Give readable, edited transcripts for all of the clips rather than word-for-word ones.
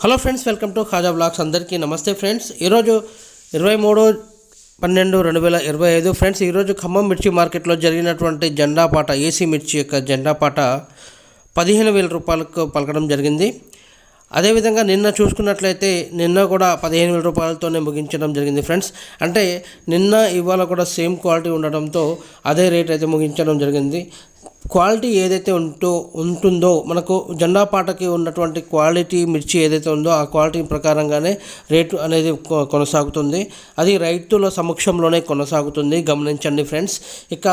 Hello friends, welcome to Khaja blogs. అందరికీ నమస్తే friends. ఈరోజు 23/12/2025 ఫ్రెండ్స్. ఈరోజు ఖమ్మం మిర్చి మార్కెట్లో జరిగినటువంటి జెండా పాట, ఏసీ మిర్చి యొక్క జెండా పాట 15,000 రూపాయలకు పలకడం జరిగింది. అదేవిధంగా నిన్న చూసుకున్నట్లయితే నిన్న కూడా 15,000 రూపాయలతోనే ముగించడం జరిగింది ఫ్రెండ్స్. అంటే నిన్న ఇవాళ కూడా సేమ్ క్వాలిటీ ఉండడంతో అదే రేట్ అయితే ముగించడం జరిగింది. క్వాలిటీ ఏదైతే ఉంటుందో మనకు జెండా పాటకి ఉన్నటువంటి క్వాలిటీ మిర్చి ఏదైతే ఉందో ఆ క్వాలిటీ ప్రకారంగానే రేటు అనేది కొనసాగుతుంది. అది రైతుల సమక్షంలోనే కొనసాగుతుంది, గమనించండి ఫ్రెండ్స్. ఇక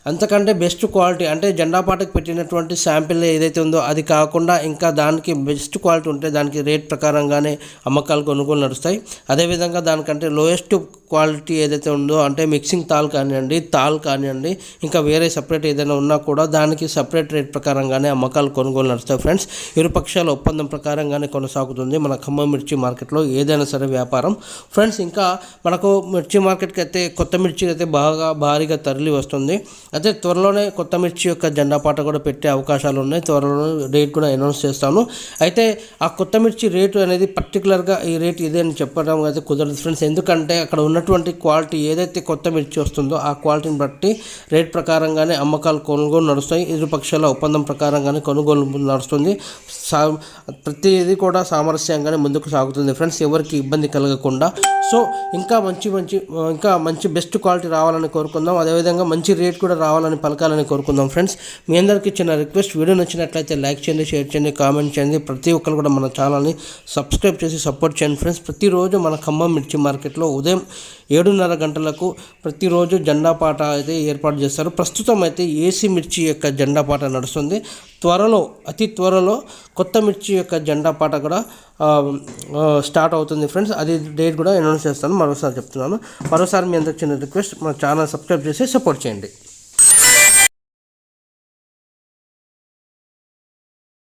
అంతకంటే బెస్ట్ క్వాలిటీ అంటే జెండా పాటకి పెట్టినటువంటి శాంపిల్ ఏదైతే ఉందో అది కాకుండా ఇంకా దానికి బెస్ట్ క్వాలిటీ ఉంటే దానికి రేట్ ప్రకారంగానే అమ్మకాలు కొనుగోలు నడుస్తాయి. అదేవిధంగా దానికంటే లోయెస్ట్ క్వాలిటీ ఏదైతే ఉందో అంటే మిక్సింగ్ తాల్ కానివ్వండి ఇంకా వేరే సపరేట్ ఏదైనా ఉన్నా కూడా దానికి సపరేట్ రేట్ ప్రకారంగానే అమ్మకాలు కొనుగోలు నడుస్తాయి ఫ్రెండ్స్. ఇరుపక్షాల ఒప్పందం ప్రకారంగానే కొనసాగుతుంది మన ఖమ్మం మిర్చి మార్కెట్లో ఏదైనా సరే వ్యాపారం ఫ్రెండ్స్. ఇంకా మనకు మిర్చి మార్కెట్కి అయితే కొత్త మిర్చి అయితే భారీగా తరలి వస్తుంది. అయితే త్వరలోనే కొత్త మిర్చి యొక్క జెండా పాట కూడా పెట్టే అవకాశాలు ఉన్నాయి. త్వరలో రేట్ కూడా అనౌన్స్ చేస్తాను. అయితే ఆ కొత్త మిర్చి రేటు అనేది పర్టికులర్గా ఈ రేట్ ఇదే అని చెప్పడం అయితే కుదరదు ఫ్రెండ్స్. ఎందుకంటే అక్కడ ఉన్నటువంటి క్వాలిటీ ఏదైతే కొత్త మిర్చి వస్తుందో ఆ క్వాలిటీని బట్టి రేట్ ప్రకారంగానే అమ్మకాలు కొనుగోలు నడుస్తాయి. ఇరుపక్షాల ఒప్పందం ప్రకారంగానే కొనుగోలు నడుస్తుంది. ప్రతిదీ కూడా సామరస్యంగానే ముందుకు సాగుతుంది ఫ్రెండ్స్, ఎవరికి ఇబ్బంది కలగకుండా. సో ఇంకా మంచి బెస్ట్ క్వాలిటీ రావాలని కోరుకుందాం. అదేవిధంగా మంచి రేట్ కూడా రావాలని పలకాలని కోరుకుందాం ఫ్రెండ్స్. మీ అందరికీ చిన్న రిక్వెస్ట్, వీడియో నచ్చినట్లయితే లైక్ చేయండి, షేర్ చేయండి, కామెంట్ చేయండి. ప్రతి ఒక్కరు కూడా మన ఛానల్ని సబ్స్క్రైబ్ చేసి సపోర్ట్ చేయండి ఫ్రెండ్స్. ప్రతిరోజు మన ఖమ్మం మిర్చి మార్కెట్లో ఉదయం 7:30 గంటలకు ప్రతిరోజు జెండా పాట అయితే ఏర్పాటు చేస్తారు. ప్రస్తుతం అయితే ఏసీ మిర్చి యొక్క జెండా పాట నడుస్తుంది. అతి త్వరలో కొత్త మిర్చి యొక్క జెండా పాట కూడా స్టార్ట్ అవుతుంది ఫ్రెండ్స్. అది డేట్ కూడా అనౌన్స్ చేస్తాను. మరోసారి చెప్తున్నాను. మరోసారి మీ అందరికి చిన్న రిక్వెస్ట్, మన ఛానల్ సబ్స్క్రైబ్ చేసి సపోర్ట్ చేయండి.